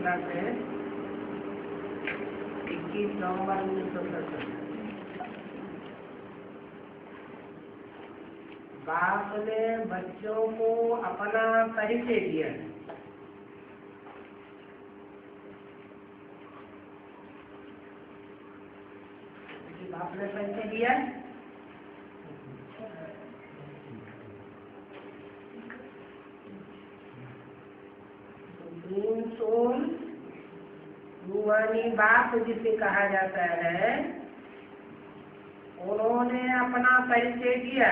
भारत है 21 नवंबर 1970। बाप ने बच्चों को अपना परिचय दिया। बाप ने परिचय दिया। सोल रूहानी बाप जिसे कहा जाता है, उन्होंने अपना परिचय दिया।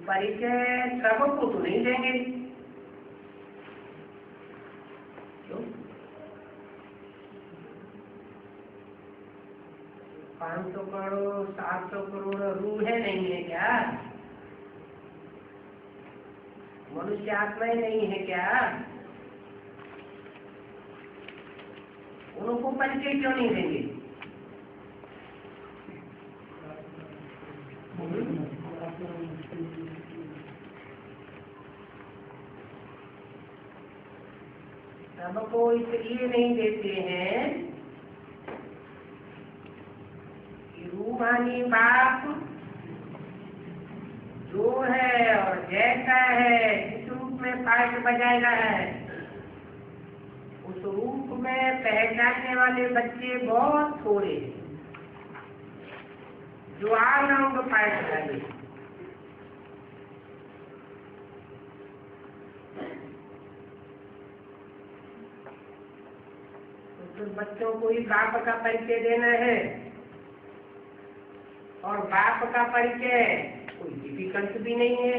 परिचय सबको तो नहीं देंगे, क्यों? 500 करोड़ 700 करोड़ रूहें नहीं है क्या? मनुष्य आत्माएं नहीं है क्या? उनको परिचय क्यों नहीं देंगे? सबको इसलिए नहीं देते हैं कि रूहानी बाप जो है और जैसा है, जिस रूप में पाठ बजाएगा है, उस रूप में पहचानने वाले बच्चे बहुत थोड़े जो आनंद पाठ बजाए। तो बच्चों को ही बाप का परिचय देना है, और बाप का परिचय कोई डिफिकल्ट भी नहीं है।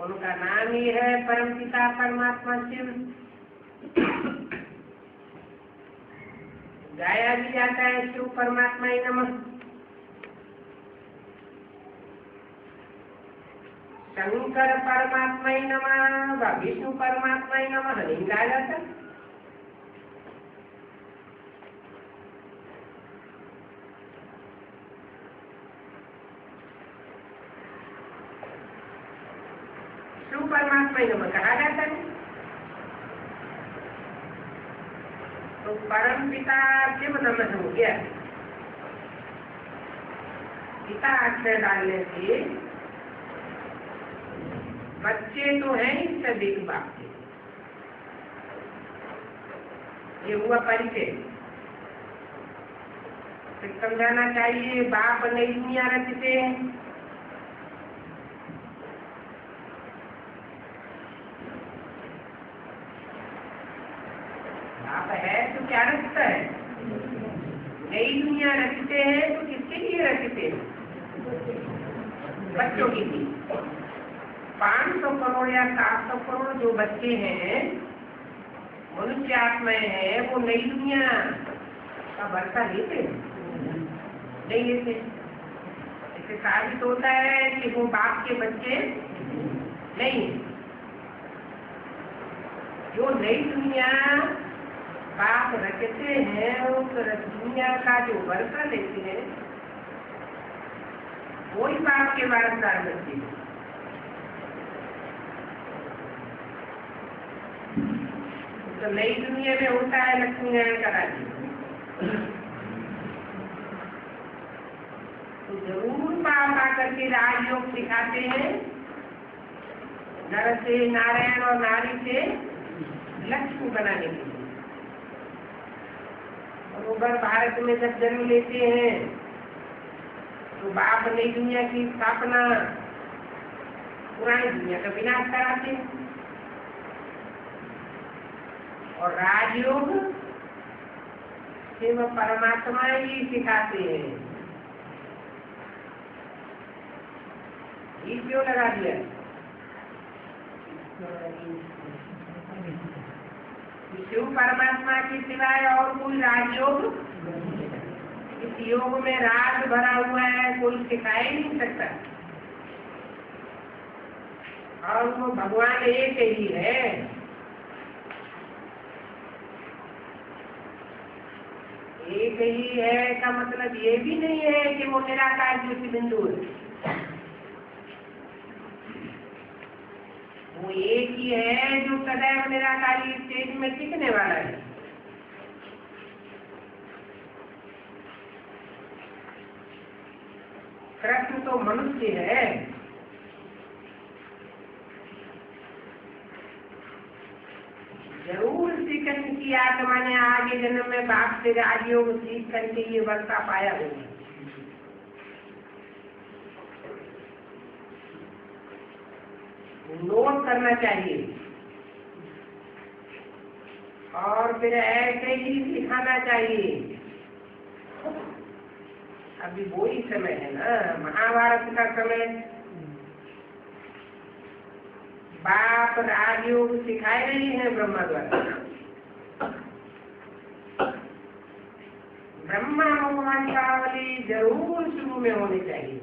उनका नाम ही है परमपिता परमात्मा शिव। गाया भी जाता है शिव परमात्मा ही नमः। शंकर परमात्मा ही नमः व विष्णु परमात्मा ही नमः नहीं गाया जाता। परमात्मा ही नमः कहा जाता है। तो परम पिता शिव नमः हो गया। पिता अक्षर डालने से बच्चे तो हैं ही सभी बाप के। ये हुआ परिचय। फिर समझाना चाहिए बाप नई दुनिया रचते हैं। बाप है तो क्या रचता है? नई दुनिया रचते हैं तो किसके लिए रचते हैं? बच्चों के लिए। 500 करोड़ या 700 करोड़ जो बच्चे हैं, मनुष्य आत्माएं हैं, वो नई दुनिया का वर्षा लेते हैं? नहीं लेते। इससे साबित होता है कि वो बाप के बच्चे नहीं। जो नई दुनिया बाप रचते हैं, उस दुनिया का जो वर्षा लेते हैं, वही बाप के वारसदार बच्चे हैं। तो नई दुनिया में होता है लक्ष्मी नारायण का राज्य। तो जरूर बाप आकर के राजयोग सिखाते हैं, नर से नारायण और नारी से लक्ष्मी बनाने के लिए। और उधर भारत में जब जन्म लेते हैं तो बाप नई दुनिया की स्थापना, पुरानी दुनिया का विनाश कराते हैं। और राजयोग शिव परमात्मा ही सिखाते हैं। ये क्यों लगा दिया? शिव परमात्मा के सिवाय और कोई राजयोग, इस योग में राज भरा हुआ है, कोई सिखा ही नहीं सकता। और वो भगवान एक ही है। एक ही है का मतलब ये भी नहीं है कि वो निराकार ज्योति बिंदु है। वो एक ही है जो सदैव निराकारी स्टेज में टिकने वाला है। कृष्ण तो मनुष्य है, जरूर श्री कृष्ण की आत्मा ने आगे जन्म में बाप से राजयोग सीख करके ये वर्षा पाया होगा। नोट करना चाहिए और फिर ऐसे ही सिखाना चाहिए। अभी वो ही समय है ना, महाभारत का समय। बाप राजयोग सिखाए रही हैं ब्रह्मा द्वारा। ब्रह्मा वंशावली जरूर शुरू में होनी चाहिए।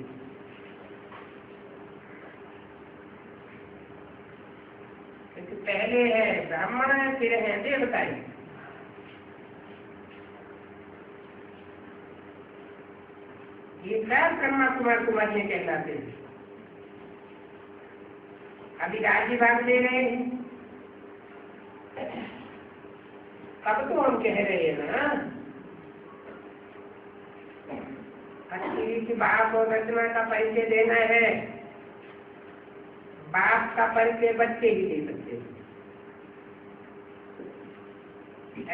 पहले है ब्राह्मण, फिर है देवताएं। ये सब ब्रह्मा कुमार कुमारियां कहलाते हैं। अभी राज्य भाग ले रहे हैं, अब तो हम कह रहे हैं ना कि बाप और रचना का परिचय देना है। बाप का परिचय बच्चे ही दे सकते हैं।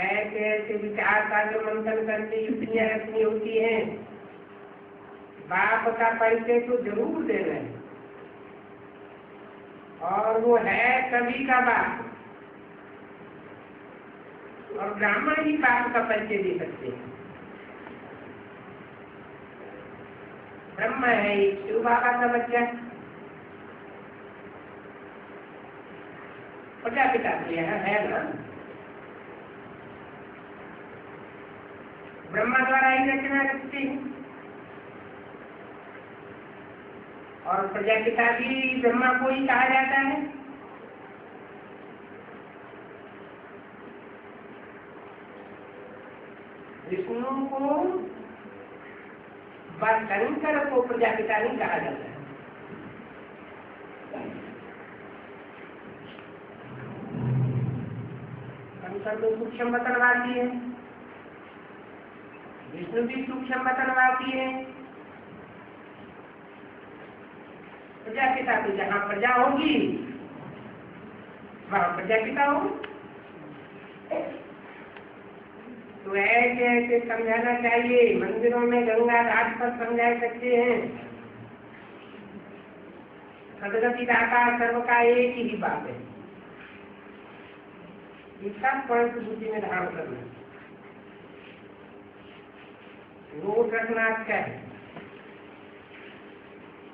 ऐसे ऐसे विचार का जो मंथन करके युक्तियां रखनी होती हैं, बाप का परिचय तो जरूर देना है। और वो है सभी का बाप, और ब्राह्मण ही बाप का परिचय दे सकते हैं। ब्रह्म है एक शिव बाबा का बच्चा, प्रजापिता है ना, ब्रह्मा द्वारा ही रचना रखते हैं। और प्रजापिता भी ब्रह्मा को ही कहा जाता है। विष्णु को व शंकर को प्रजापिता नहीं कहा जाता है। शंकर तो सूक्ष्म वतनवासी है, विष्णु भी सूक्ष्म वतनवासी है। प्रजापिता तो जहाँ प्रजा होगी वहाँ प्रजापिता हो। तो ऐसे ऐसे समझाना चाहिए। मंदिरों में गंगा घाट पर समझा सकते हैं। सदगति दाता सर्व का एक ही बात है। इसका पॉइंट बुद्धि में धारण करना, नोट रखना अच्छा है।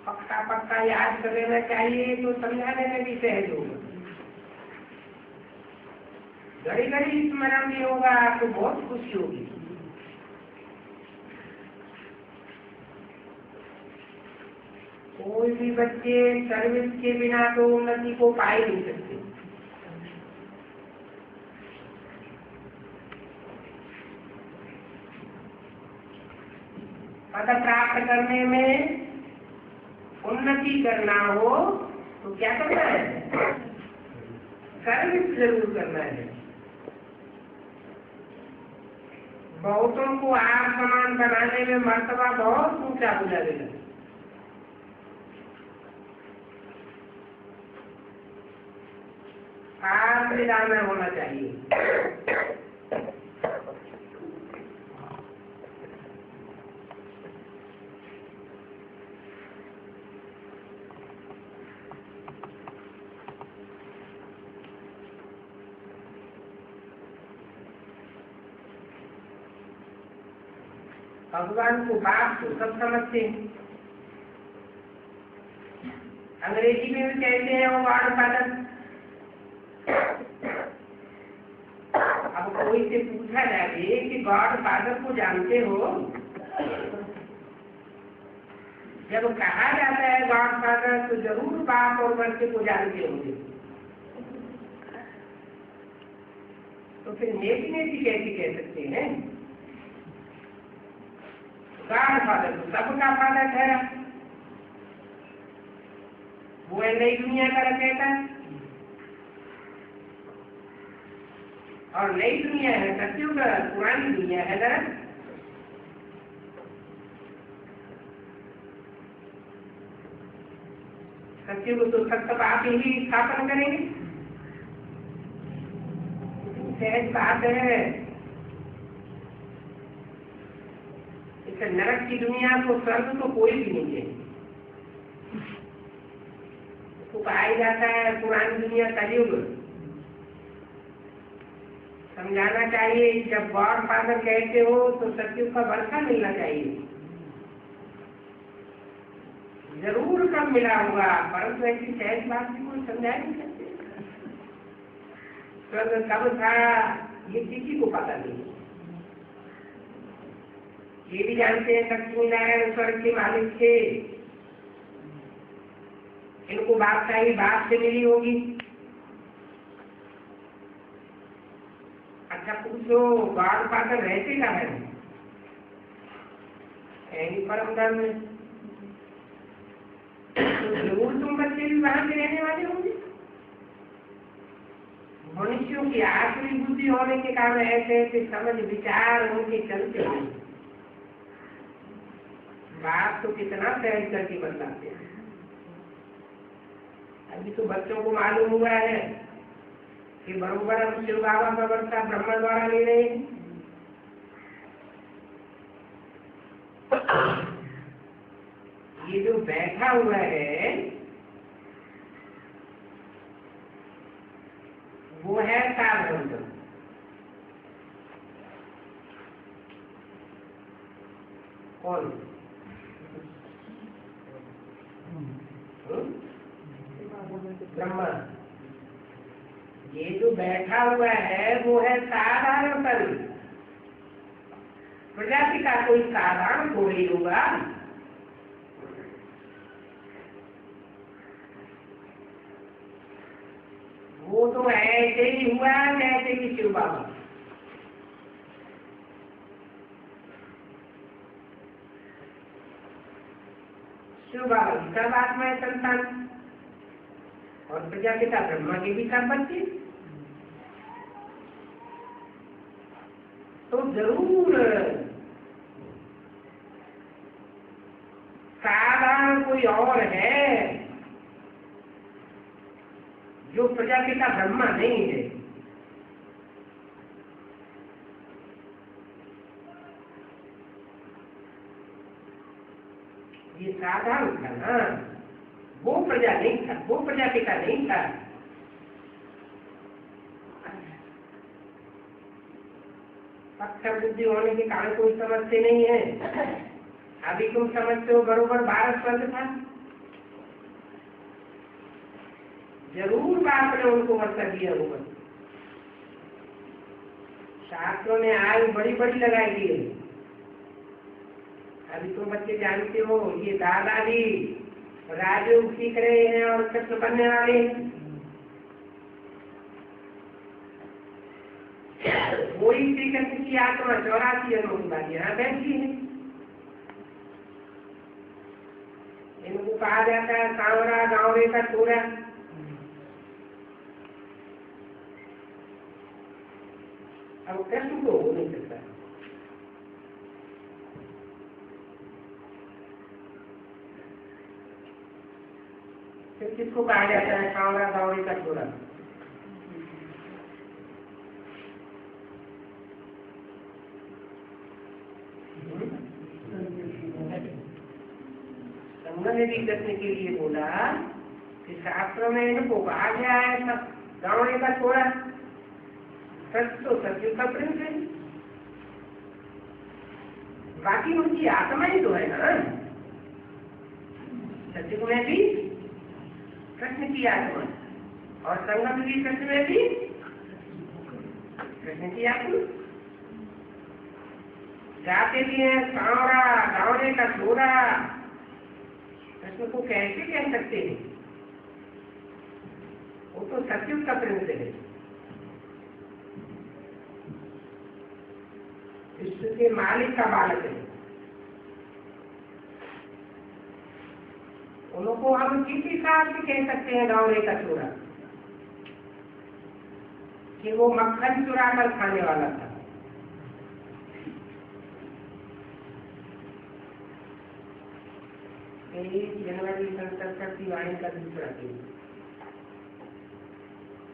पक्का पक्का याद कर लेना चाहिए तो समझाने में भी सहज होगा। घड़ी घड़ी स्मरण भी होगा, आपको बहुत खुशी होगी। कोई भी बच्चे सर्विस के बिना तो उन्नति को पा ही नहीं सकते। पद प्राप्त करने में उन्नति करना हो तो क्या करना है? सर्विस जरूर करना है। बहुतों को आप समान बनाने में मर्तबा बहुत ऊंचा हो जाएगा। आप दिलाना होना चाहिए। भगवान को बाप तो सब समझते हैं। अंग्रेजी में भी कहते हैं वो गॉड फादर। अब कोई से पूछा जाए कि गॉड फादर को जानते हो? जब कहा जाता है गॉड फादर तो जरूर बाप और बच्चे को जानते होंगे। तो फिर नेति नेति कैसी कह सकते हैं? गॉड फादर तो सबका फादर ठहरा। वो है नई दुनिया का रचयिता। और नई दुनिया है सत्युग, पुरानी दुनिया है नरक। सत्युग तो सब आप ही स्थापन करेंगे, सहज बात है। इस नरक की दुनिया को स्वर्ग तो कोई भी नहीं है। उसको कहा जाता है पुरानी दुनिया कलयुग। समझाना चाहिए, जब गॉड फादर कहते हो तो सत्युग का वर्षा मिलना चाहिए, जरूर कब मिला होगा, परंतु ऐसी सहज बात भी कोई समझा नहीं सकते। स्वर्ग कब था ये किसी को पता नहीं। ये भी जानते हैं लक्ष्मी नारायण स्वर्ग के मालिक थे, इनको बादशाही बाप से मिली होगी। अच्छा पूछो गॉड फादर रहते का है परम धाम में, तो जरूर तुम बच्चे भी वहां के रहने वाले होंगे। मनुष्यों की आखिरी बुद्धि होने के कारण ऐसे ऐसे समझ विचार उनके चलते हैं। बात तो कितना सहज करके बतलाते हैं। अभी तो बच्चों को मालूम हुआ है कि बरोबर हम शिव बाबा का वर्षा ब्रह्मा द्वारा ले रहे हैं। ये जो बैठा हुआ है वो है साधन। कौन? ब्रह्मा। ये जो बैठा हुआ है वो है साधारण तन। प्रजाति का कोई साधारण थोड़ी होगा। वो तो ऐसे ही हुआ जैसे कि शिव बाबा। शिव बाबा की सब आत्माएं संतान और प्रजापिता ब्रह्मा के भी सब बच्चे। तो जरूर साधारण कोई और है जो प्रजापिता ब्रह्मा नहीं है। ये साधारण था ना, वो प्रजा नहीं था, वो प्रजापिता नहीं था। अक्षर बुद्धि होने के कारण कोई समझते नहीं है। अभी तुम समझते हो बरोबर भारत स्वर्ग था। जरूर बाप ने उनको वर्षा दिया होगा। शास्त्रों ने आग बड़ी बड़ी लगाई दी है। अभी तुम बच्चे जानते हो ये दादाजी राजयोग सीख रहे हैं और कृष्ण बनने वाले हैं। वही श्री कृष्ण की आत्मा 84 जन्मों के बाद यहाँ बैठी है। इनको कहा जाता है सांवरा गाँवे का चोरा। अब कृष्ण को हो नहीं सकता। फिर किसको कहा जाता है सांवरा गाँवे का चोरा? ने भी कृष्ण के लिए बोला कि शास्त्र में इनको कहा गया है सब गाँव का छोड़ा। सत्य तो सत्य का प्रिंस है, बाकी उनकी आत्मा ही तो है ना। सत्य में भी कृष्ण की आत्मा और संगम भी कृष्ण में भी कृष्ण की आत्मा। जाते भी है सांवरा गाँव का छोरा। कृष्ण को कैसे कह सकते हैं? वो तो सत्युग का प्रिंस है, विश्व के मालिक का बालक है। उनको हम किस हिसाब से कह सकते हैं गाँव का छोरा? कि वो मक्खन चुरा कर खाने वाला था। जनवरी 1967 की वाणी का दूसरा दिन।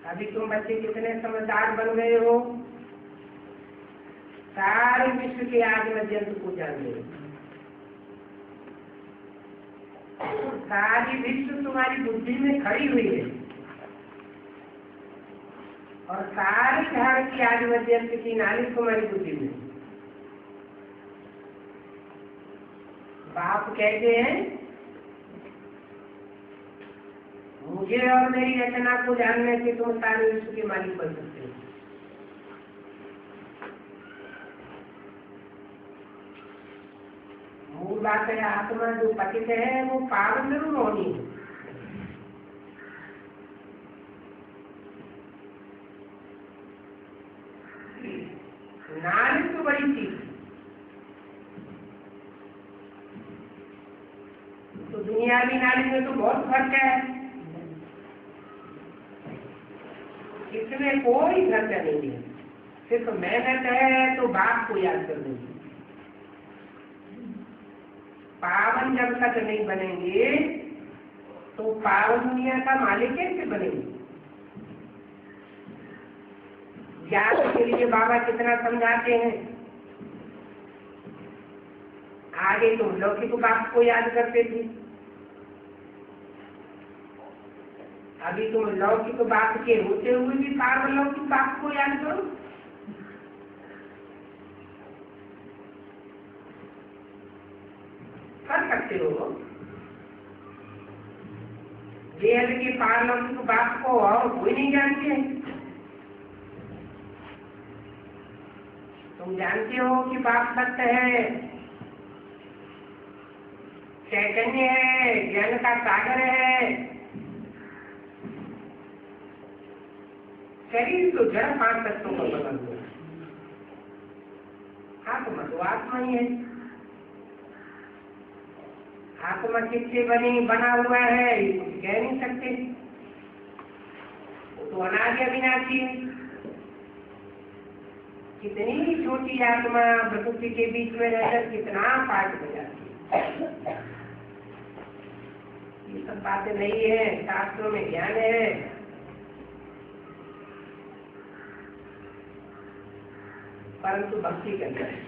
अभी तुम बच्चे कितने समझदार बन गए हो, सारे विश्व के आदि मध्यंत को जान गए। सारी विश्व तुम्हारी बुद्धि में खड़ी हुई है और सारी धार की आदि मध्यंत की नाली तुम्हारी बुद्धि में। बाप कहते हैं मुझे और मेरी रचना को जानने से तुम सारे विश्व के मालिक बन सकते हो। मूल बात है आत्मा जो पतित है वो पावन जरूर होनी है। नाली तो बड़ी चीज, तो दुनियावी नाली में तो बहुत फर्क है। इसमें कोई खर्चा नहीं है, सिर्फ मेहनत है तो बाप को याद कर देंगे। पावन जब तक नहीं बनेंगे तो पावन दुनिया का मालिक कैसे बनेंगे? ज्ञान के लिए बाबा कितना समझाते हैं। आगे तुम लौकिक बाप को याद करते थे, अभी तुम लौकिक बाप के होते हुए भी पावन लौकिक बाप को याद करो। कर सकते हो। जेल के पारलौकिक बाप को और कोई नहीं जानते। तुम जानते हो कि बाप सत्य है, चैतन्य है, ज्ञान का सागर है। शरीर तो जड़ 5 तत्वों का बना हुआ है, आत्मा तो आत्मा ही है। आत्मा किससे बना हुआ है कुछ कह नहीं सकते, वो तो अनादि अविनाशी है। कितनी छोटी आत्मा प्रकृति के बीच में रहकर कितना पाठ बजाती है। ये सब बातें नहीं है, शास्त्रों में ज्ञान है। परंतु भक्ति करना है।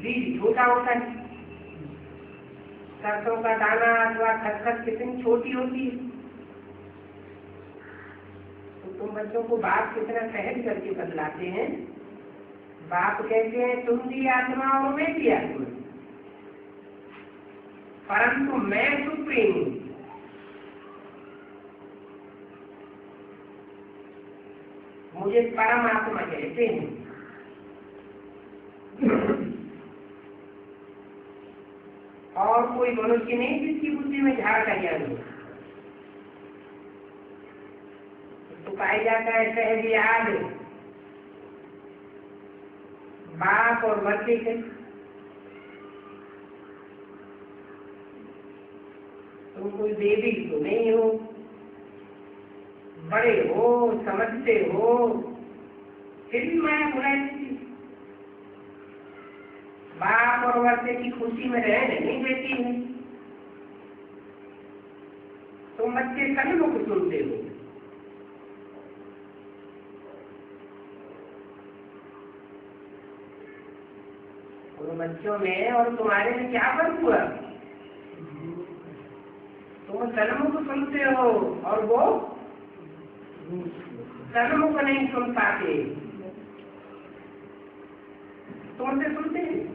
बीज छोटा होता है, सरसों का दाना अथवा खसखस कितनी छोटी होती है, तो तुम बच्चों को बाप कितना सहज करके बदलाते हैं। बाप कहते हैं तुम भी आत्मा और मैं भी आत्मा, परंतु मैं सुप्रीम हूं। मुझे परमात्मा कहते हैं। और कोई मनुष्य नहीं जिसकी बुद्धि में झाड़ का ज्ञान हो। तो पाया जाता है सहज याद बाप और बच्चे के। तुम कोई बेबी तो नहीं हो, बड़े हो, समझते हो, फिर भी मैं बुलाई बाप और बच्चे की खुशी में रहने नहीं देती है। तुम बच्चे सन्मुख सुनते हो, उन बच्चों में और तुम्हारे में क्या फर्क हुआ? तुम सन्मुख सुनते हो और वो सन्मुख नहीं सुन पाते। तुमसे सुनते हैं,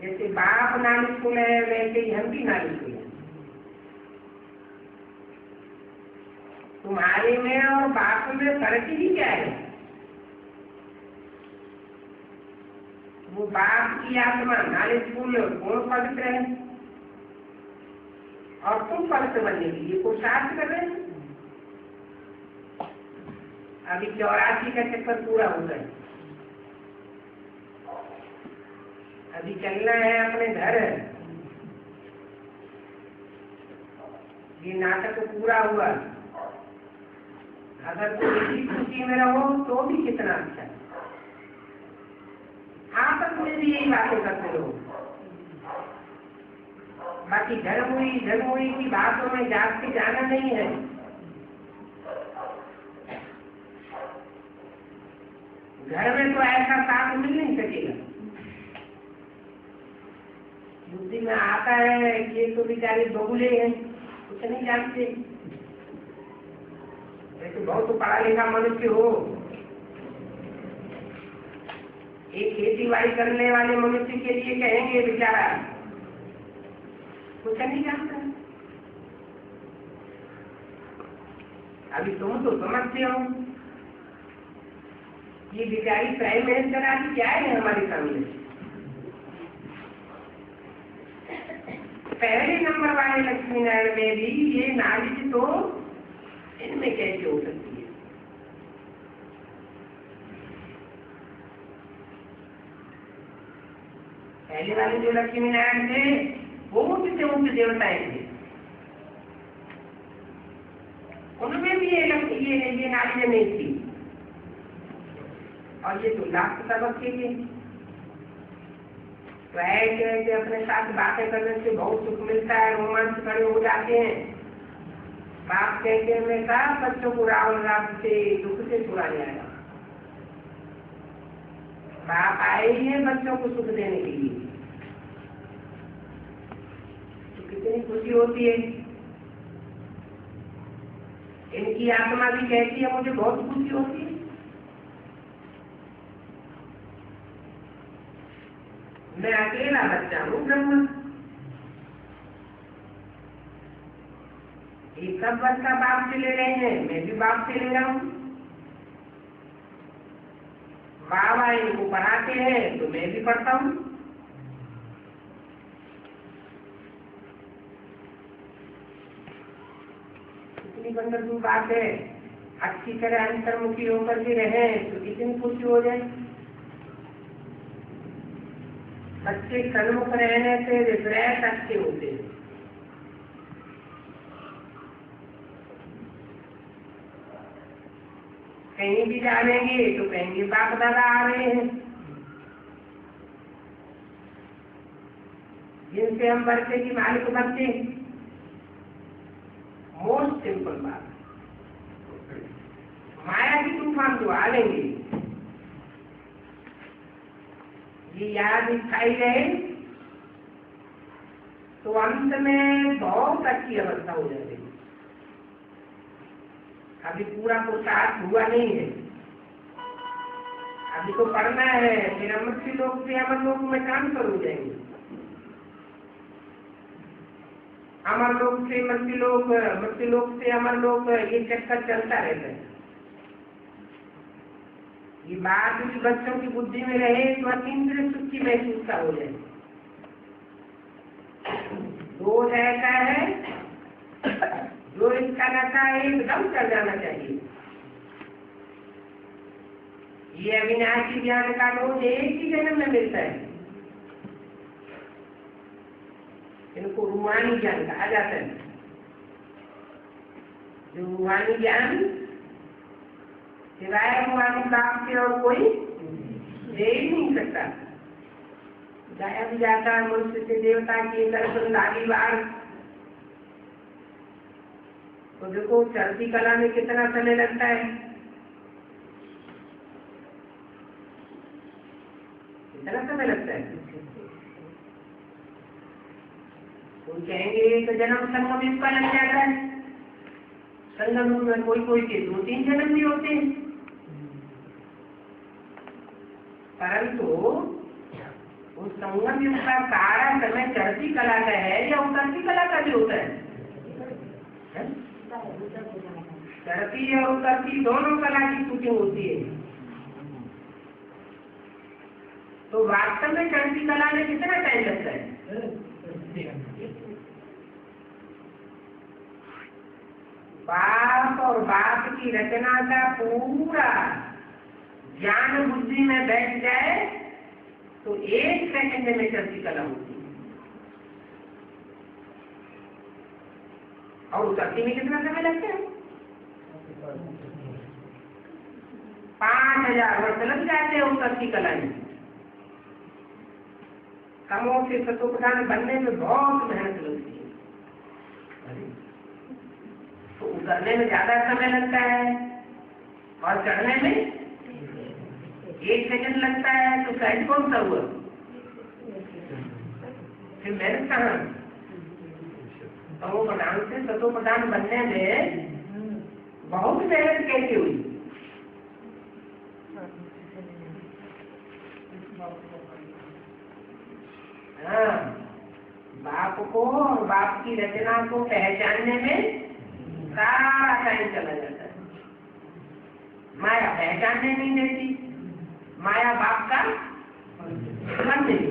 जैसे बाप नालिशकुल है वैसे ही हम भी नालिशकुल है। तुम्हारे में और बाप में फर्क ही क्या है? वो बाप की आत्मा नालिशकुल कौन पवित्र है और तुम पवित्र बनने के लिए पुरुषार्थ कर रहे हैं। अभी 84 का चक्कर पूरा हो गया, अभी चलना है अपने घर। ये नाटक पूरा हुआ। अगर तुम इसी खुशी में रहो तो भी कितना अच्छा। आपस में भी यही बातें करते रहो। बाकी धर्मोई की बातों में जाके जाना नहीं है। घर में तो ऐसा साथ मिल नहीं सकेगा। बुद्धि में आता है कि ये तो बेचारे बबुले हैं, कुछ नहीं जानते। वैसे बहुत पढ़ा लिखा मनुष्य हो, एक खेती बाड़ी करने वाले मनुष्य के लिए कहेंगे बेचारा कुछ नहीं जानता। अभी तुम तो समझते हो ये बेचारी प्राइम मिनिस्टर आदि क्या है हमारे सामने। पहले नंबर वाले लक्ष्मी नारायण में भी ये नालिज तो इनमें कैसे हो सकती है। पहले वाले जो लक्ष्मी नारायण थे वो ऊंचे से ऊंचे देवताएं थे, उनमें भी ये नालिज नहीं थी। और ये तो लाख सबक के लिए तो ऐसे अपने साथ बातें करने से बहुत सुख मिलता है, रोमांच खड़े हो जाते हैं। बाप कहते हैं मैं कहा बच्चों को रावण राज से दुख से छुड़ाने आया। बाप आए ही है बच्चों को सुख देने के लिए, तो कितनी खुशी होती है। इनकी आत्मा भी कहती है मुझे बहुत खुशी होती है। मैं अकेला बच्चा हूँ ब्रह्मा, ये सब बच्चा बाप से ले रहे हैं, मैं भी बाप से ले रहा हूँ। बाबा इनको पढ़ाते हैं तो मैं भी पढ़ता हूँ। कितनी वंडरफुल बात है। अच्छी तरह अंतर्मुखी होकर के रहे तो कितनी खुशी हो जाए। बच्चे सन्मुख रहने से रिफ्रेश अच्छे होते हैं। कहीं भी जाएंगे तो कहेंगे बाप दादा आ रहे हैं, जिनसे हम बच्चे की मालिक बनते। मोस्ट सिंपल बात। माया की तूफान तो आ लेंगे, ये याद दिखाई रहे तो अंत में बहुत अच्छी अवस्था हो जाएगी। अभी पूरा पुरुषार्थ हुआ नहीं है, अभी तो पढ़ना है, फिर मृत्यु लोक से अमर लोक में ट्रांसफर हो जाएंगे। अमर लोक से मृत्यु लोक, मृत्यु लोक से अमर लोक, ये चक्कर चलता रहता है। ये बात भी बच्चों की बुद्धि में रहे तो अतीन्द्रिय सुख की महसूसता हो जाए। दोष ऐसा है जो इसका नशा एकदम चल जाना चाहिए। ये अविनाशी ज्ञान का दोष एक ही जन्म में मिलता है। इनको रूहानी ज्ञान कहा जाता है। जो रूहानी ज्ञान सिवाय रूहानी बाप से और कोई दे ही नहीं सकता। जाया भी जाता है मनुष्य से देवता की दर्शन लागी बार। तो देखो चढ़ती कला में कितना समय लगता है, कितना समय लगता है। कोई कहेंगे एक जन्म संगम इसका लग जाता है। संगम में कोई के 2-3 जन्म भी होते हैं। परंतु उस संगम युग का सारा समय चढ़ती कला का है या उतरती कला का भी होता है? चढ़ती और उतरती दोनों कला की शूटिंग होती है। तो वास्तव में चढ़ती कला में कितना टाइम लगता है? बाप और बाप की रचना का पूरा ज्ञान बुद्धि में बैठ जाए तो 1 सेकंड में चढ़ती कला होती है। और उतरती में कितना समय लगता है? 5000 वर्ष लग जाते हैं उतरती कला में। कामों से सतोप्रधान बनने में बहुत मेहनत लगती है। तो उतरने में ज्यादा समय लगता है और चढ़ने में 1 सेकंड लगता है। तो साइड कौन सा हुआ? फिर मेहनत कहाँ? तमो प्रधान से सतो प्रधान बनने में बहुत मेहनत कैसे हुई? हाँ, बाप को और बाप की रचना को पहचानने में सारा टाइम चला जाता है। माया पहचानने नहीं देती, माया बाप का मन नहीं।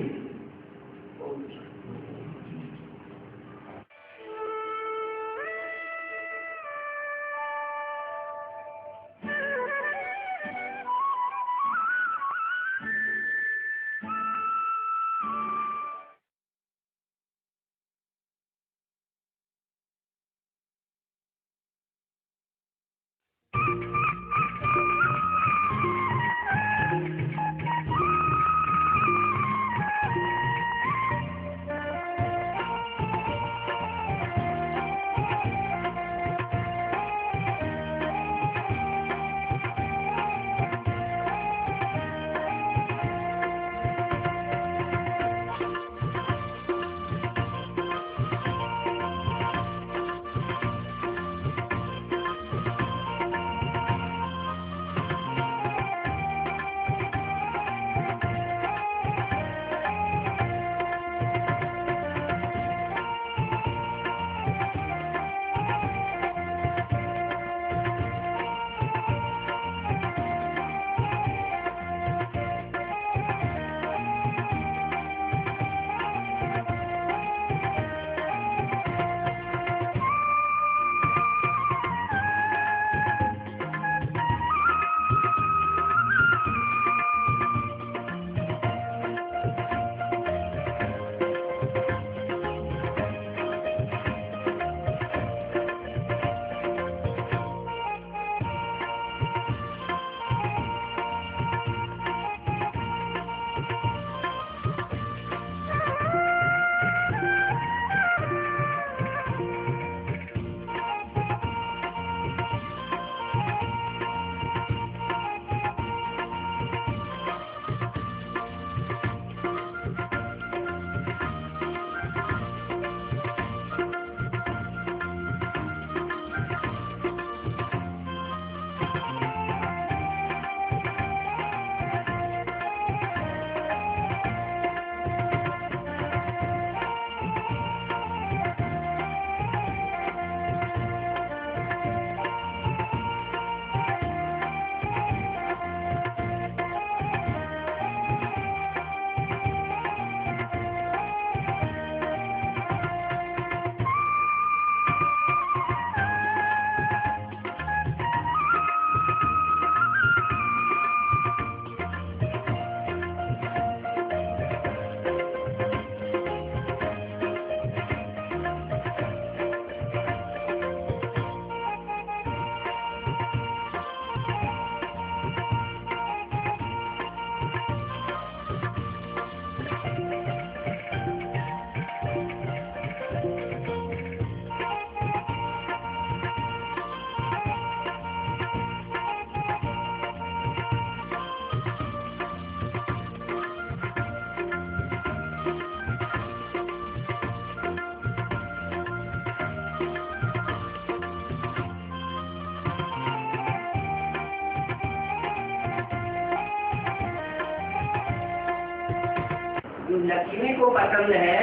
जो लक्ष्मी को पसंद है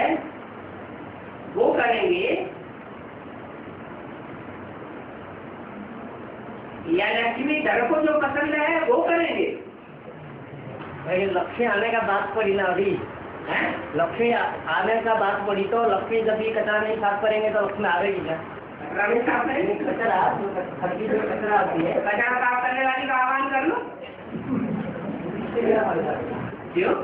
वो करेंगे या लक्ष्मी धर को जो पसंद है वो करेंगे? भाई लक्ष्मी आने का बात पड़ी ना अभी है? लक्ष्मी आने का बात पड़ी तो लक्ष्मी जब ये कचरा नहीं साफ करेंगे तो लक्ष्मी आवेगी क्या? कचरा नहीं साफ करेंगे? कचरा जो कचरा आती है कचरा साफ करने वाली का आह्वान कर लो। क्यों?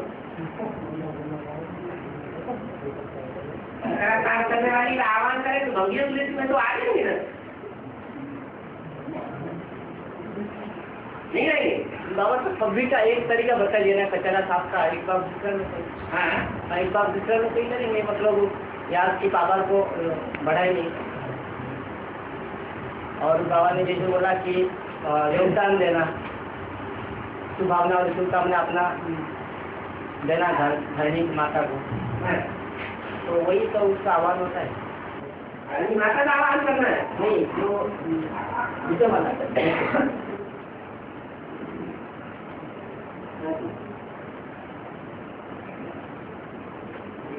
कचरा साफ करने वाली का आह्वान करे तो भंगिया पुलिस में तो आ जाएंगे ना। नहीं रहेंगे। बाबा तो सभी का एक तरीका बता देना, कचरा साफ का एक बार दूसरे में हाँ एक बार दूसरे में सही करेंगे, मतलब याद की पावर को बढ़ाएंगे। और बाबा ने जैसे बोला कि योगदान देना, शुभभावना और शुभकामना अपना देना धरनी माता को, तो वही तो उसका आह्वान होता है। धरनी माता का आह्वान करना है, नहीं जो विजय वाला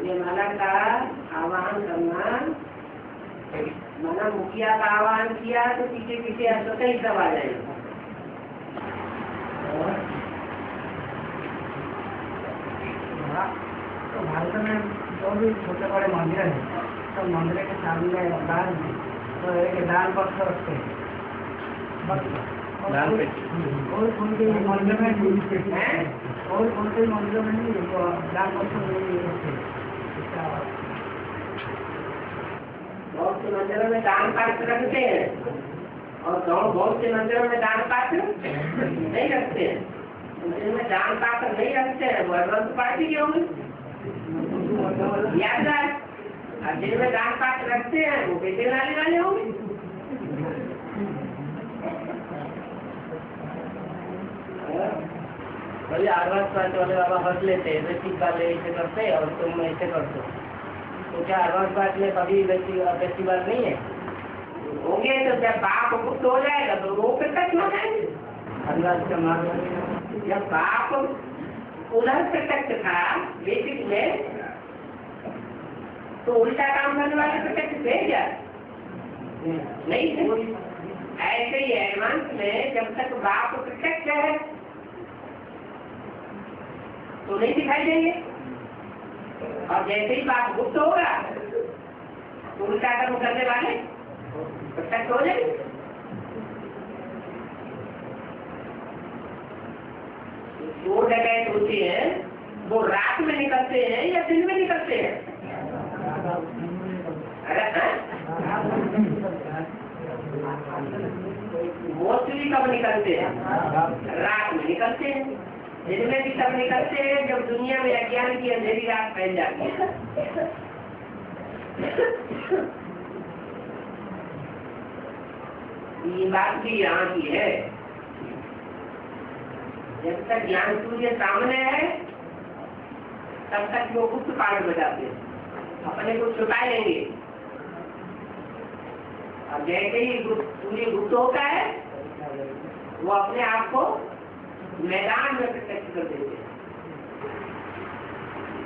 ये माला का आह्वान करना, माना मुखिया का आह्वान किया तो पीछे पीछे स्वतः ही सब आ जाएगा। तो भारत में जो भी छोटे बड़े मंदिर है, तो मंदिर के सामने दान, तो एक दान पक्ष रखते हैं। और उनके मंदिर में नहीं, और उनके मंदिर में नहीं दान पक्ष नहीं रखते। बहुत से मंदिरों में दान पात्र रखते हैं और बहुत से मंदिरों में दान पात्र नहीं रखते हैं। जिनमें दान पात्र नहीं रखते हैं वो एडवांस पार्टी के होंगे, याद है। और जिनमें दान पात्र रखते हैं वो पैसे लाने वाले होंगे। बोले एडवांस पार्टी वाले बाबा हंस लेते हैं, बेसिक वाले ऐसे करते और तुम ऐसे करते हो, तो क्या एडवांस पार्टी में कभी बेसिक बात नहीं है? होंगे तो जब बाप मुक्त हो जाएगा तो वो प्रत्यक्ष हो जाएंगे। अंदाज का मार्ग जब बाप उधर प्रत्यक्ष था बेसिक में, तो उल्टा काम करने वाले प्रत्यक्ष थे क्या? नहीं थे। ऐसे ही एडवांस में जब तक बाप प्रत्यक्ष है तो नहीं दिखाई देंगे, और जैसे ही बाप गुप्त होगा तो उल्टा कर्म करने वाले प्रत्यक्ष हो जाएंगे। दो जगह होती है, वो रात में निकलते हैं या दिन में निकलते हैं? मोस्टली कब निकलते हैं? रात में निकलते हैं। दिन में भी तब निकलते हैं जब दुनिया में अज्ञान की अंधेरी रात फैल जाती है। ये बात भी यहाँ की है। जब तक ज्ञान सूर्य सामने है तब तक वो गुप्त पाठ बजाते हैं, अपने को छुपाएंगे। और जैसे ही सूर्य गुप्त होता है वो अपने आप को मैदान में प्रत्यक्ष कर देते हैं,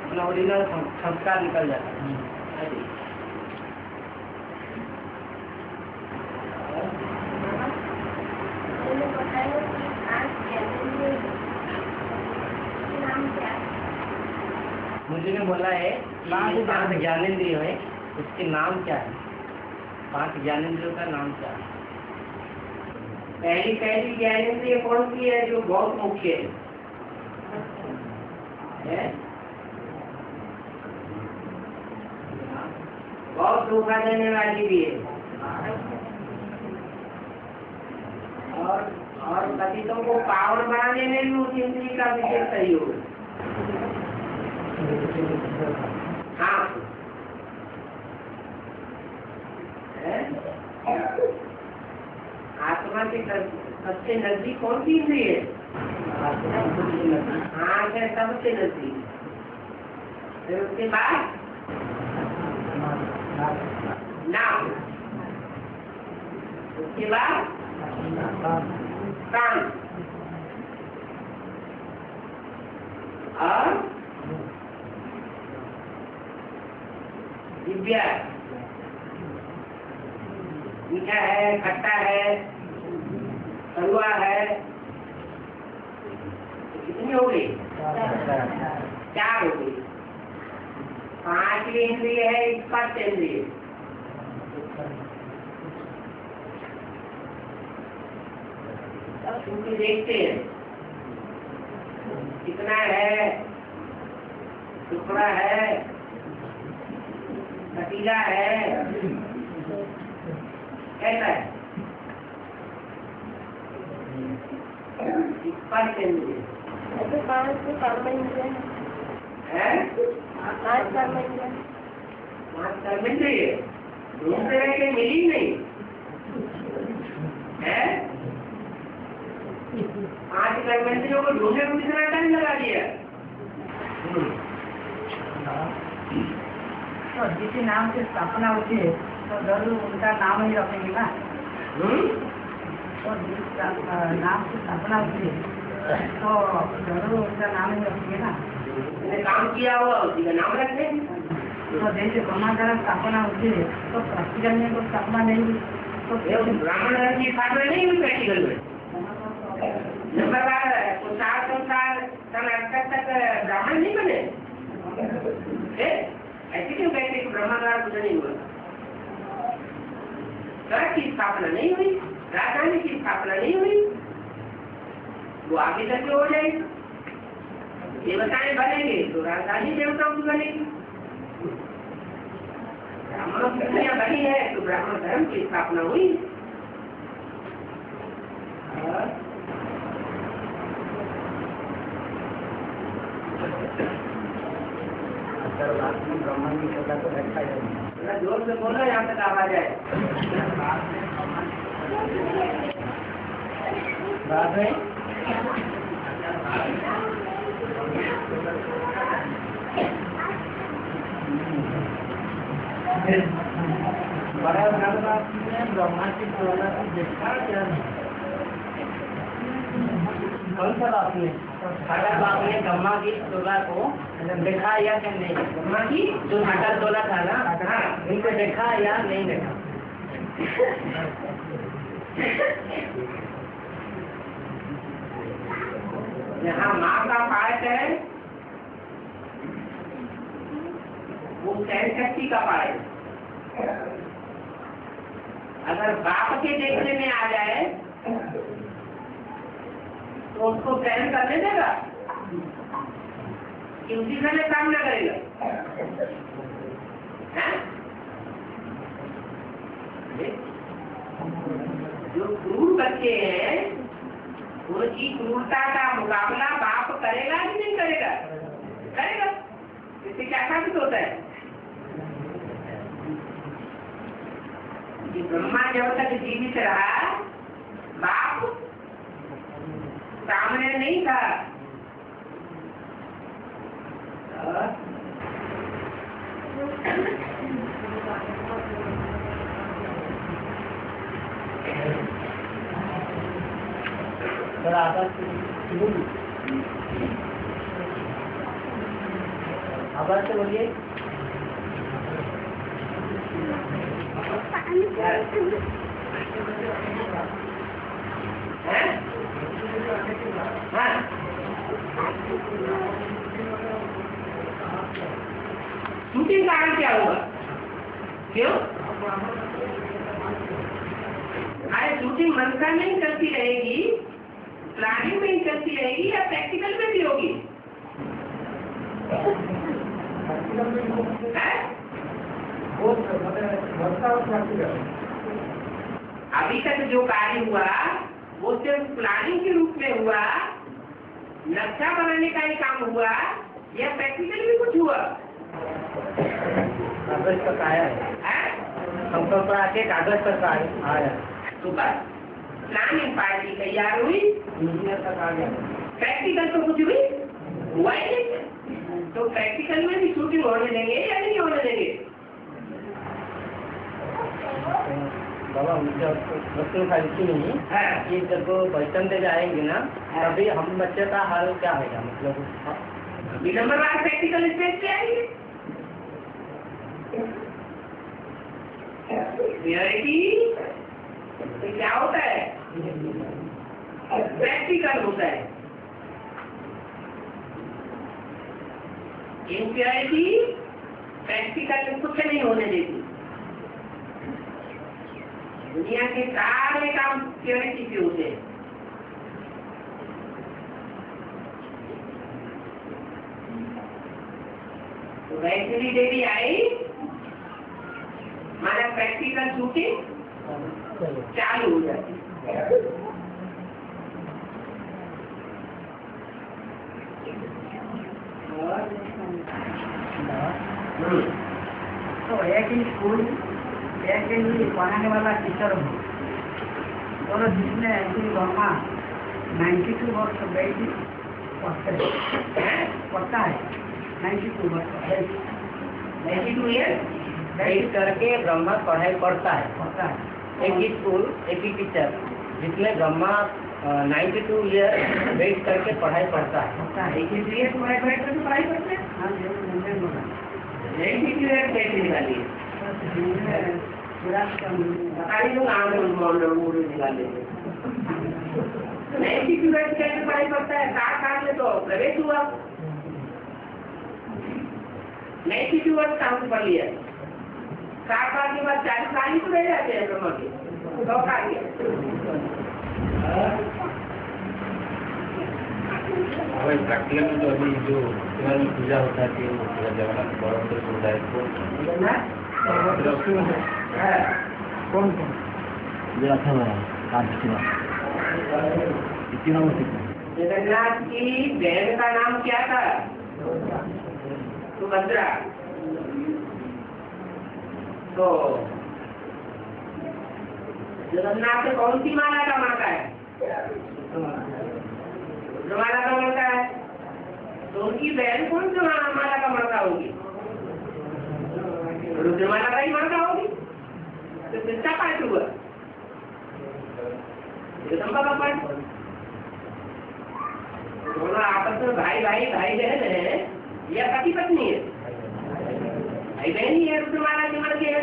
अपना ओरिजिनल संस्कार निकल जाता है। मुझे ने बोला है कि 5 ज्ञानेंद्रिय है, उसके नाम क्या है? 5 ज्ञानेंद्रियों का नाम क्या है? पहली ज्ञानेंद्रिय कौन सी है जो बहुत मुख्य है? बहुत धोखा देने वाली भी है, और पतितों को पावन बनाने में भी उस इंद्रिय का विशेष सहयोग है। हाँ, आत्मा के सबसे नजदीक कौन सी इंद्रिय है? आँख है सबसे नजदीक। फिर उसके बाद नाम, उसके बाद कान, और दिव्या। मीठा है, खट्टा है, कड़वा है, कितनी हो गई? 4 हो गई। 5 इंद्रिय है, स्पर्श इंद्रिय। क्योंकि देखते हैं कितना है, टुकड़ा है, कटीला है, कैसा है? पंचेंद्रिय ऐसे 5 से कर्म इंद्रिय है, 5 कर्म इंद्रिय 5 कर्मेंद्रिय ढूंढते रहे के मिली नहीं है। 5 कर्मेंद्रियों को ढूंढने में कितना टाइम लगा दिया। तो जिस नाम से स्थापना होती है तो जरूर उनका नाम ही रखेंगे ना। तो जिस नाम से स्थापना होती है तो जरूर उनका नाम ही रखेंगे ना। मैंने काम किया हुआ उसी का नाम रखे। तो जैसे ब्रह्मा द्वारा स्थापना होती है तो प्रैक्टिकल में तो स्थापना नहीं हुई तो ब्राह्मण धर्म की स्थापना नहीं हुई प्रैक्टिकल में। नंबर 400 साल तक ब्राह्मण नहीं बने। ऐसे क्यों कहते कि ब्रह्मा द्वारा कुछ नहीं हुआ। घर की स्थापना नहीं हुई, राजधानी की स्थापना नहीं हुई, वो आगे तक हो जाएगी। देवताएं बनेंगे तो राजधानी देवताओं की बनेगी। ब्राह्मणों की दुनिया बनी है तो ब्राह्मण धर्म की स्थापना हुई। ब्रह्मांड की सत्ता तो रखा है। जोर से बोलो, यहाँ तक आवाज आए। बात है बड़ा ब्रह्मा की तुलना को देखा क्या नहीं। कौन सा बात ने अगर आपने ब्रह्मा की तुलना को देखा या कि नहीं। ब्रह्मा की जो अटल तोला था ना, इनको देखा या नहीं देखा। यहाँ माँ का पाठ है वो सहन शक्ति का पाठ है। अगर बाप के देखने में आ जाए तो उसको सहन करने देगा कि उसी समय काम न करेगा। जो क्रूर बच्चे हैं उनकी क्रूरता का मुकाबला बाप करेगा कि नहीं करेगा। करेगा। इससे क्या साबित होता है कि ब्रह्मा जब तक जीवित रहा बाप सामने नहीं था। आवाज से बोलिए। शूटिंग कारण क्या होगा। क्यों? अरे शूटिंग मनसा में ही चलती रहेगी, प्लानिंग में ही चलती रहेगी या प्रैक्टिकल में भी होगी। अभी तक जो कार्य हुआ वो सिर्फ प्लानिंग के रूप में हुआ, नक्शा बनाने का ही काम हुआ या प्रैक्टिकल भी कुछ हुआ। कागज पर आया है, हमको पर आके कागज पर आया तो बस प्लानिंग पार्टी तैयार हुई, इंजीनियर तक आ गया। प्रैक्टिकल तो कुछ भी हुआ ही नहीं। तो प्रैक्टिकल में भी शूटिंग होने देंगे या नहीं होने देंगे। बाबा मुझे बच्चों का नहीं है कि जब बचपन से जाएंगे ना तभी हम बच्चे का हाल क्या होगा। मतलब विनम्रवाद प्रैक्टिकल स्टेज पे आएंगे। रियलिटी क्या होता है, प्रैक्टिकल होता है। इनप्योरिटी प्रैक्टिकल में कुछ नहीं होने देती। दुनिया के सारे काम प्योरिटी से होते हैं। तो वैष्णवी देवी आई, हमारा प्रैक्टिकल शूटिंग चालू हो जाती। तो एक ही स्कूल, एक ही पढ़ाने वाला टीचर हूँ, और जिसने एक्चुअली वर्मा 92 वर्ष बैठ पढ़ता है 92 वर्ष 92 ईयर बैठ करके ब्रह्मा पढ़ाई पढ़ता है। एक ही स्कूल, एक ही टीचर, जिसमें ब्रह्मा 92 ईयर बैठ करके पढ़ाई पढ़ता है। 92 ईयर तुम्हारे बैठ करके पढ़ाई करते हैं? हाँ जी, मुझे बोला 92 ईयर कैसे निकालिए? सारी लोग आम लोग निकाल लेते 92 ईयर कैसे पढ़ाई करता है? 7 साल में तो प्रवेश हुआ, 92 वर्ष कहाँ से पढ़ लिया? 7 साल के बाद 40 साल ही तो रह जाते हैं ब्रह्मा के, 100 साल के। प्रैक्टिकल में तो अभी जो पूजा होता है वो पूरा जगन्नाथ बड़ा होता है कौन जगन्नाथ की बहन का नाम क्या था? सुभद्रा। तो जगन्नाथ से कौन सी माला का मणका है? रुद्रमाला का मणका है। तो उनकी बहन कौन सी माला का मणका होगी? रुद्रमाला का ही मणका होगी। तो किसका पाठ हुआ? जगदम्बा का पाठ। दोनों आपस में भाई बहन है या पति पत्नी है? भाई बहन ही है, रुद्रमाला के मणके है।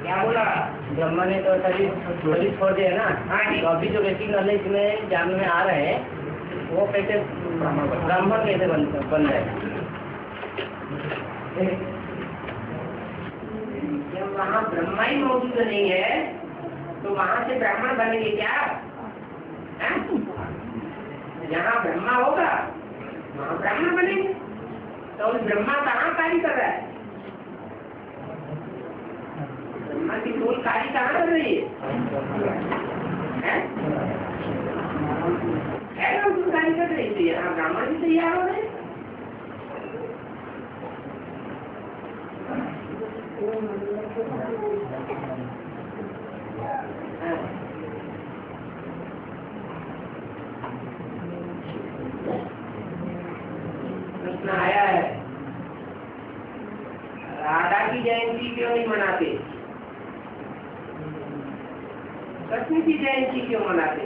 क्या बोला? ब्रह्मा ने तो शरीर छोड़ दिया ना। हाँ जी। तो अभी जो बेसिक नॉलेज में ज्ञान में आ रहे हैं वो कैसे ब्राह्मण कैसे बन जाए? जब वहाँ ब्रह्मा ही मौजूद नहीं है तो वहाँ से ब्राह्मण बनेंगे क्या? जहाँ ब्रह्मा होगा वहाँ ब्राह्मण बनेंगे। तो ब्रह्मा कहाँ कार्य कर रहा है? ब्रह्मा की सोल कार्य कहाँ कर रही है? कार्य कर रही थी, यहाँ ब्राह्मण भी तैयार हो रहे हैं। प्रश्न आया है, राधा की जयंती क्यों नहीं मनाते? कृष्ण की जयंती क्यों मनाते?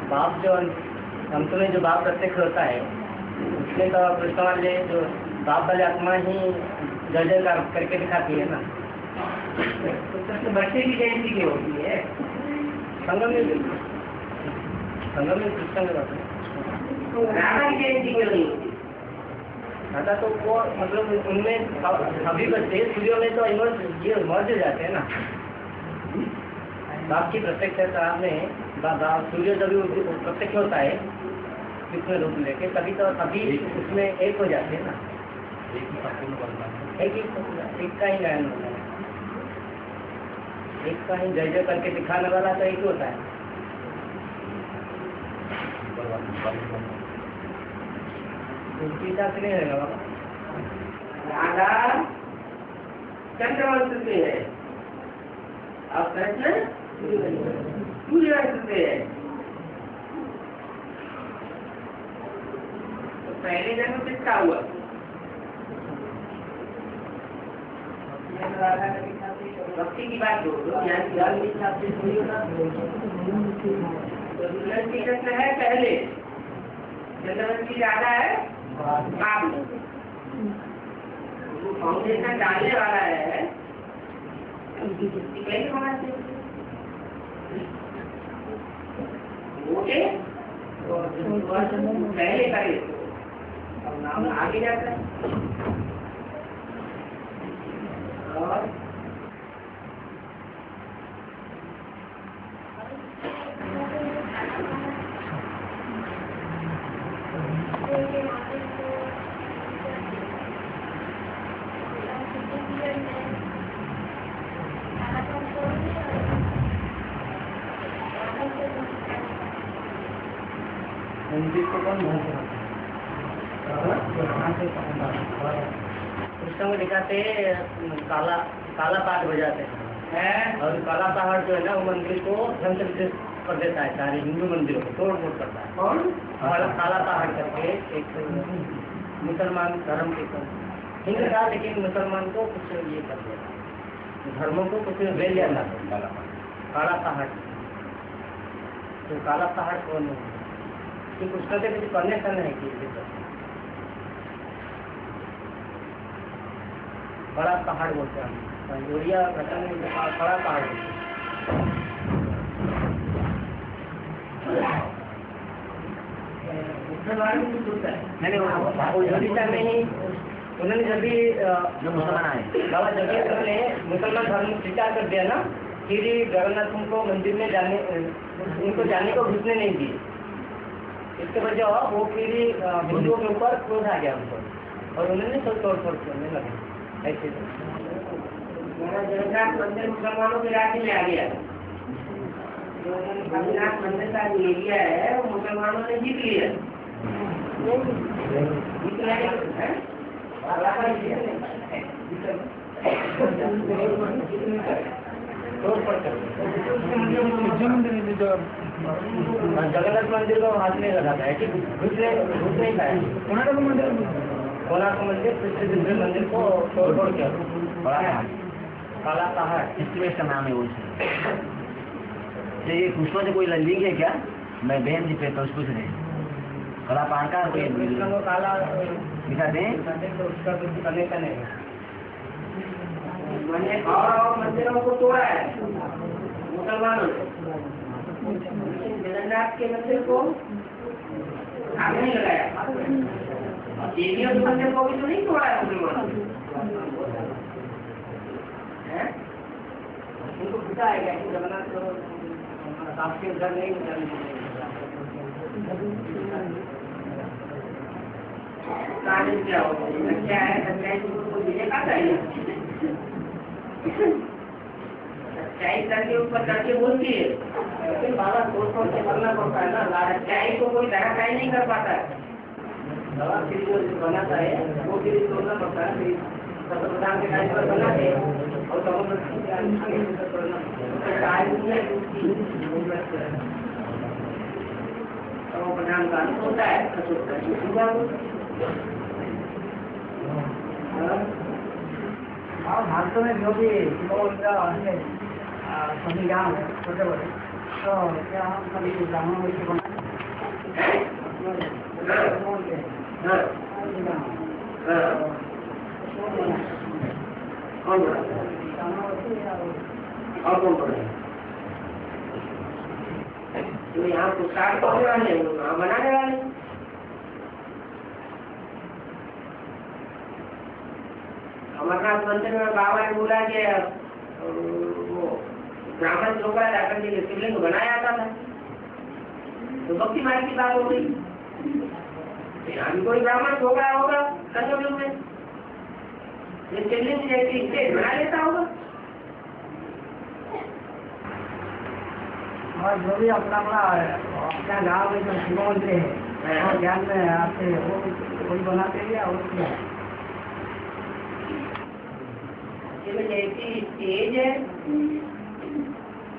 बाप जो अंत में जो बाप प्रत्यक्ष होता है उसमें तो कृष्ण वाले जो बाप वाले आत्मा ही जय जयकार करके दिखाती है ना। तो कृष्ण बच्चे की जयंती क्यों होती है? संगम में कृष्ण में रहते हैं। तो राधा की जयंती क्यों नहीं होती? राधा तो वो मतलब उनमें अभी बच्चे सूर्य में तो मर्ज जाते हैं ना। बाप की प्रत्यक्षता में सूर्य जब प्रत्यक्ष होता है किसमें रूप लेके तभी तो अभी उसमें एक हो जाते हैं ना। एक का ही गायन होता है, एक का ही जय जय करके दिखाने वाला तो एक होता है। उसकी हिसाब से नहीं रहेगा बाबा। राधा चंद्रवंश से है और कृष्ण सूर्यवंश से है। तो पहले जन्म किसका हुआ? भक्ति की बात दो ज्ञान की हिसाब से थोड़ी होना। तो सूर्यवंशी कृष्ण है पहले, चंद्रवंशी राधा है बाद में। फाउंडेशन डालने वाला है कैसे बनाते? मोटे पहले करे तो नाम आगे जाता है। और मंदिर को कौन कृष्ण को दिखाते काला काला पहाड़ बजाते हैं और काला पहाड़ जो है ना वो मंदिर को ध्वंस विध्वंस कर देता है, सारे हिंदू मंदिरों को तोड़ फोड़ करता है। कौन काला पहाड़ करके एक मुसलमान धर्म के हिंदू था, लेकिन मुसलमान को कुछ ये कर दिया, धर्मों को कुछ ले लिया ना काला पहाड़। तो काला पहाड़ कौन है कि उसका तो कुछ कनेक्शन है कि बड़ा पहाड़ बोलते हैं उड़िया घटन में बड़ा पहाड़ बोलते नहीं ओडिशा में ही उन्होंने जब भी जो मुसलमान आए बाबा जगह ने मुसलमान धर्म स्वीकार कर दिया ना, फिर जगन्नाथ उनको मंदिर में जाने उनको जाने को घुसने नहीं दिए। इसके वजह वो फिर हिंदुओं के ऊपर क्रोध आ गया उनको और उन्होंने सब तोड़ फोड़ करने लगे। ऐसे जगन्नाथ मंदिर मुसलमानों के राज्य में आ गया। जो जगन्नाथ मंदिर का एरिया है वो मुसलमानों ने जीत लिया। जीत लिया है जगन्नाथ मंदिर को हाथ में लगा था कि घुस नहीं पाया। कोणार्क मंदिर प्रसिद्ध मंदिर को तोड़ फोड़ किया। काला पहाड़ इसलिए इसका नाम है वो। ये पुष्पा से कोई लिंक है क्या? मैं बहन जी पे तो पूछ रहे काला पहाड़ का कोई कृष्ण को काला दिखाते हैं तो उसका कुछ कनेक्शन है। मैंने और मंदिरों को तोड़ा है मुसलमानों ने, जगन्नाथ के मंदिर को आग नहीं लगाया और देवियों के मंदिर को भी तो नहीं तोड़ा है मुसलमानों ने। उनको पता है कि जगन्नाथ को आपके उधर नहीं क्या हो क्या है सच्चाई को देने का चाहिए। सच्चाई करके ऊपर करके बोलती है, लेकिन बाबा सोच सोच के करना पड़ता है ना। सच्चाई को कोई धराशायी नहीं कर पाता है। बाबा फिर जो बनाता है वो फिर तोड़ना पड़ता है। फिर प्रधान के टाइम पर बनाते और प्रधान का होता है। और भारत में जो भी सभी गाँव है छोटे बड़े, तो क्या हम कभी ब्राह्मणों से और कौन पढ़े तो यहाँ पुस्तक पढ़ने वाले बनाने वाले अमरनाथ मंदिर में बाबा ने बोला कि वो ब्राह्मण छोकरा जाकर के शिवलिंग को बनाया जाता था, तो भक्ति मार्ग की बात हो गई। अभी कोई ब्राह्मण छोकरा होगा संयोग में ये शिवलिंग जैसी स्टेज बना लेता होगा। और जो भी अपना अपना गाँव में जो शिव मंदिर है और ज्ञान में आपसे वो कोई बनाते हैं या और जैसी स्टेज है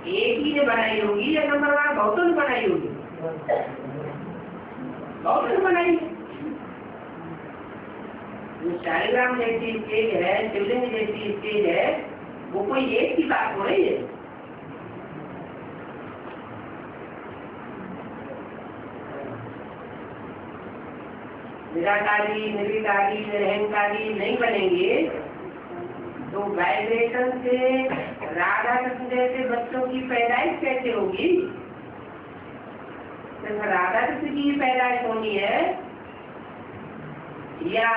एक ही ने बनाई होगी या नंबर वन बहुतों ने बनाई होगी? बहुतों ने बनाई। जो शालिग्राम जैसी स्टेज है, शिवलिंग जैसी स्टेज है, वो कोई एक की बात हो रही है। निराकारी निर्विकारी निरहंकारी नहीं बनेंगे तो वाइब्रेशन से राधा कृष्ण जैसे बच्चों की पैदाइश कैसे होगी? सिर्फ राधा कृष्ण की पैदाइश होनी है या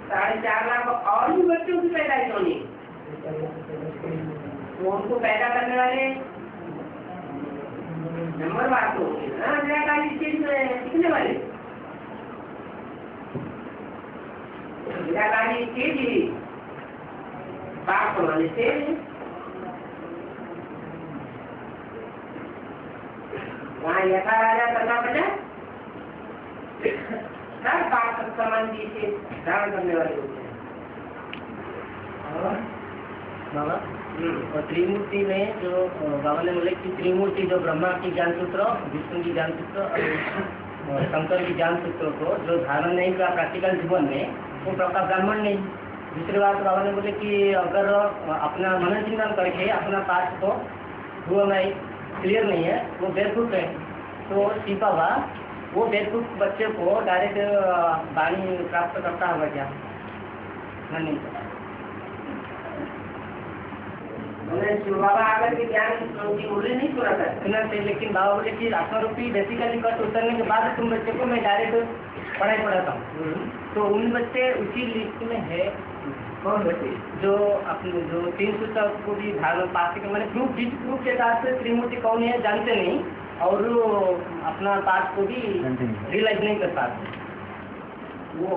4.5 लाख और भी बच्चों की पैदाइश होनी है? तो उनको पैदा करने वाले नंबर बात तो होगी ना, निराकारी स्टेज में सीखने वाले निराकारी स्टेज ही बाप वाले स्टेज है। वहाँ यथा राजा तथा प्रजा सब बात संबंधी से धारण करने वाले होते हैं। बाबा और त्रिमूर्ति में जो बाबा ने बोले कि त्रिमूर्ति जो ब्रह्मा की ज्ञान सूत्र, विष्णु की ज्ञान सूत्र और शंकर की ज्ञान सूत्र को जो धारण नहीं किया प्रैक्टिकल जीवन में, वो प्रका ब्राह्मण नहीं। दूसरी बात बाबा ने बोले कि अगर अपना मनन चिंतन करके अपना पाठ को हुआ नहीं क्लियर नहीं है, वो बेवकूफ है। तो शिव बाबा वो बेवकूफ बच्चे को डायरेक्ट वाणी प्राप्त करता होगा क्या? नहीं शिव बाबा आकर के ज्ञान की मूल्य नहीं सुना था सुना थे, लेकिन बाबा बोले कि आत्मारूपी बेसिकली कट उतरने के बाद तुम बच्चे को मैं डायरेक्ट पढ़ाई पढ़ाता हूँ। तो उन बच्चे उसी लिस्ट में है कौन बच्चे? जो अपने जो 3 सूत्र को भी धारण पास के मैंने प्रूफ जिस प्रूफ के साथ त्रिमूर्ति कौन है जानते नहीं और अपना पाठ को भी रियलाइज नहीं कर पाते। वो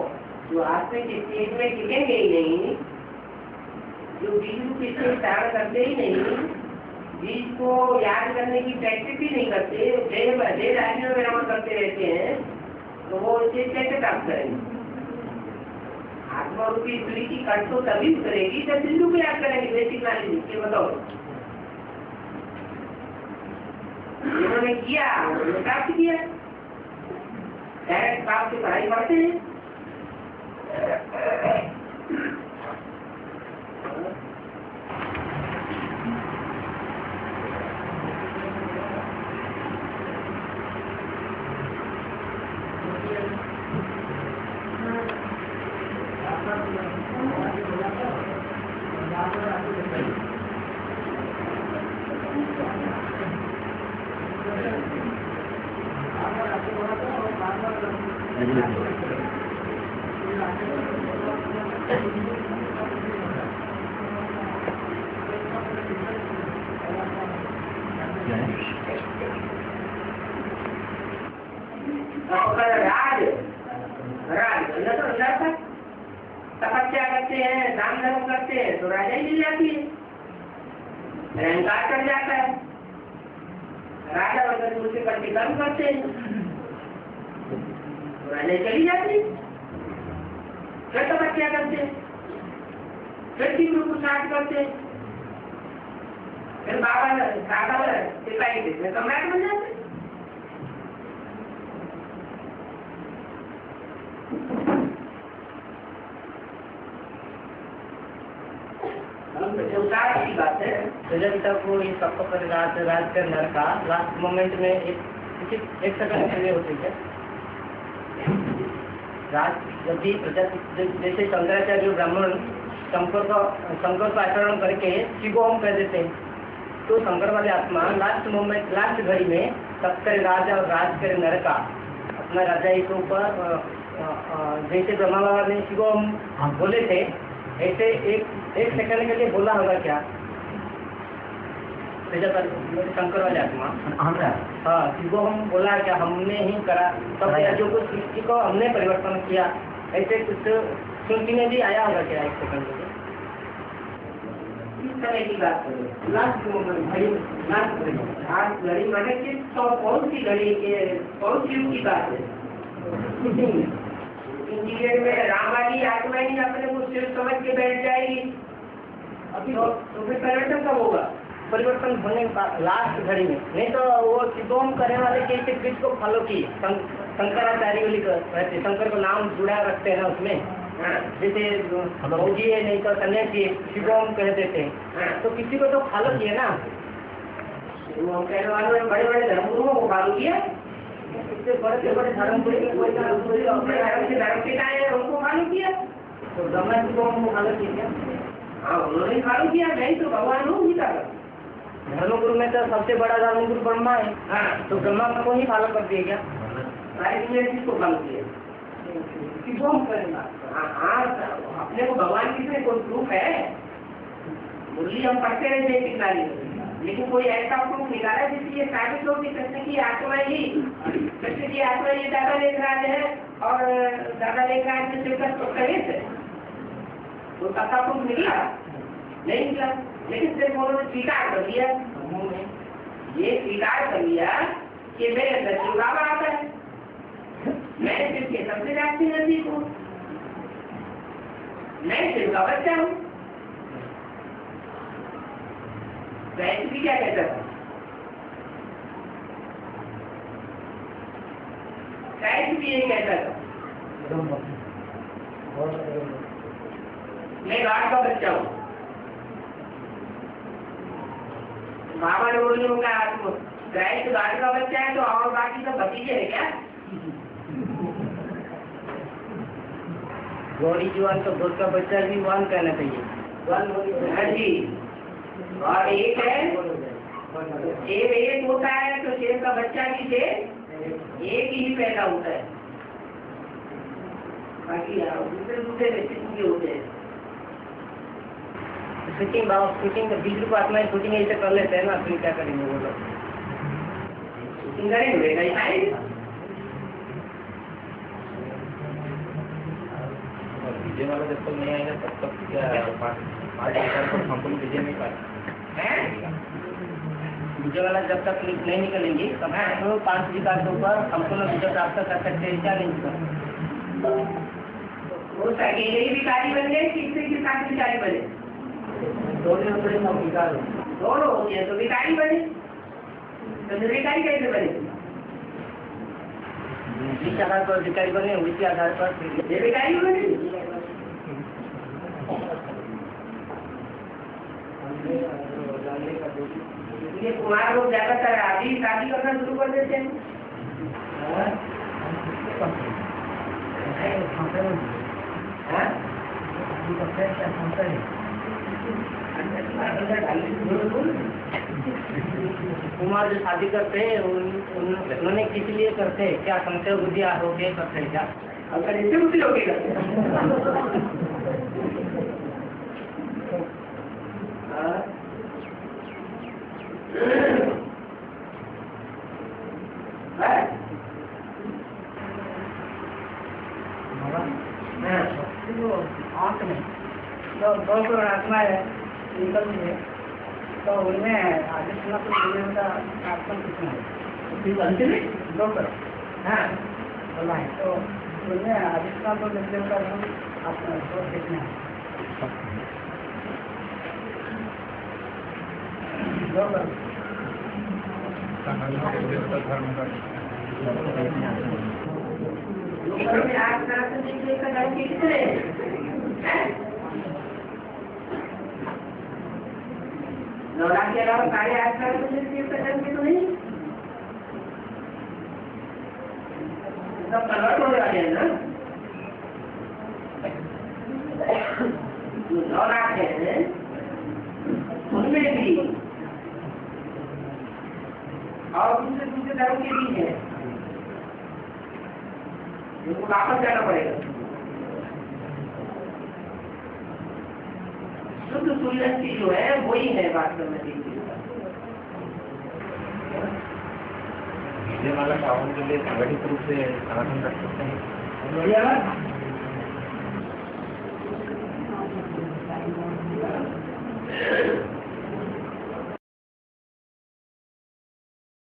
जो आत्मा के स्टेज में टिकेंगे ही नहीं, जो बीज के स्टेज धारण करते ही नहीं, बीज को याद करने की प्रैक्टिस ही नहीं करते, देह राज्यों में रमण करते रहते हैं, तो वो स्टेज कैसे प्राप्त करेंगे? आत्मा रूपी स्त्री की कट तो तभी करेगी जब सिंधु को याद करेंगे। बेसिक नॉलेज के बताओ जिन्होंने किया उन्होंने प्राप्त किया। डायरेक्ट प्राप्त की पढ़ाई पढ़ते हैं। तपस्या करते हैं, दान धर्म करते हैं तो राजा ही मिल जाती है, अहंकार कर जाता है। राजा वगैरह दूसरे करके कर्म करते हैं तो राजा चली जाती है। फिर तपस्या करते हैं, फिर तीव्र पुरुषार्थ करते हैं, फिर बाबा दादा सिपाही देते सम्राट बन जाते हैं। की बात है प्रजापिता को ये सबको पर राज कर नर का लास्ट मोमेंट में एक सेकंड के लिए होती है राज। जब भी प्रजापिता जैसे शंकराचार्य ब्राह्मण शंकर को आचरण करके शिव को हम कह देते हैं, तो शंकर वाले आत्मा लास्ट मोमेंट लास्ट घड़ी में तब करे राजा और राज करे नर का अपना राजा के ऊपर जैसे ब्रह्मा बाबा ने शिव को हम बोले थे ऐसे एक सेकंड के लिए बोला होगा क्या शंकर वाले आत्मा? हाँ, शिव हम बोला क्या हमने ही करा सब जो कुछ सृष्टि को हमने परिवर्तन किया, ऐसे कुछ सुनने में भी आया होगा क्या एक सेकंड के लिए? इस तरह की बात करें लास्ट घड़ी माने कि कौन सी घड़ी के कौन सी की बात है? इंजीनियर में राम वाली आत्मा ही अपने को सिर्फ समझ के बैठ जाएगी अभी तो फिर परिवर्तन कब होगा? परिवर्तन होने के बाद लास्ट घड़ी में, नहीं तो वो शिवोम करने वाले कैसे कृष्ण को फॉलो किए शंकराचार्य कहते, शंकर को नाम जुड़ा रखते हैं ना उसमें। जैसे भौजी है नहीं तो सन्यासी शिवोम कह देते हैं, तो किसी को तो फॉलो किए ना। शिवोम कहने वालों ने बड़े बड़े धर्मगुरुओं को फॉलो किया, इससे बड़े बड़े धर्म पिताएं हैं उनको फॉलो किया, तो ब्रह्मा शिवोम को फॉलो किया क्या? हाँ उन्होंने फॉलो किया, नहीं तो भगवान लोग जीता धर्मगुरु में तो सबसे बड़ा धर्मगुरु ब्रह्मा है। हाँ, तो ब्रह्मा को ही फॉलो कर दिए क्या? सारी दुनिया किसको फॉलो किया? किसको हम करेंगे? हाँ, अपने को भगवान की से कोई प्रूफ है? मुरली हम पढ़ते रहे थे किताबी, लेकिन कोई ऐसा प्रूफ निकाला जिससे ये साबित हो कि कृष्ण की आत्मा ही दादा लेखराज है और दादा लेखराज के शिवकर तो कहित है। तो ऐसा प्रूफ निकला नहीं निकला, लेकिन सिर्फ उन्होंने स्वीकार कर लिया। ये स्वीकार कर लिया कि मेरे अंदर शिव बाबा आता है, मैं शिव के सबसे जाती नजदीक हूँ, मैं शिव का बच्चा हूँ। वैसे भी क्या कहता था? कैसे भी यही कहता था, मैं गाड़ का बच्चा हूँ। बाबा ने बोले होगा आपको गाय गाड़ का बच्चा है तो और बाकी सब भतीजे है क्या? गॉड इज वन, तो गॉड का बच्चा भी वन कहना चाहिए। हाँ जी, और एक है, एक होता है तो शेर का बच्चा भी शेर एक ही पैदा होता है, बाकी दूसरे दूसरे व्यक्ति होते हैं। शूटिंग तो बीच रूप आत्मा शूटिंग ऐसे कर लेते हैं ना, फिर क्या करेंगे वो लोग? शूटिंग करेंगे विजय वाला जब तक नहीं आएगा तब तक क्या पार्टी कंपनी विजय नहीं पाएगा। विजय वाला जब तक नहीं निकलेंगे तब तक तो 5 विकास के ऊपर संपूर्ण विजय प्राप्त कर सकते हैं, क्या नहीं कर? वो अकेले ही विकारी बन गए, किसी के साथ विकारी बने, दोनों होते हैं तो विकारी बने, तो विकारी कैसे बने? जिस आधार पर विकारी बने उसी आधार पर ये विकारी बने। ये कुमार लोग ज्यादातर आदि शादी करना शुरू कर देते हैं। हाँ? कुमार जो शादी करते हैं उन्होंने किस लिए करते हैं? क्या संशय बुद्धि होके करते हैं क्या? अगर इससे बुद्धि होगी करते हैं। आंख में जो 2 करोड़ आत्मा है निकलती है, तो उनमें आगे सुना तो का आत्मा कितना है? 2 करोड़। हाँ बोला है, तो उनमें आगे सुना तो निकले का आत्मा कितना है? 2 करोड़। में आग से निकले का नाम कितने हैं? नौरा के अलावा सारे आग से निकले का नाम के तो नहीं, सब कन्वर्ट होने वाले हैं ना। जो नौरा है उनमें भी और दूसरे धर्म के भी है, उनको वापस जाना पड़ेगा। शुद्ध सूर्यवंशी जो है वही है वास्तव में। विजय वाला पावन के लिए संगठित रूप से संगठन रख सकते हैं।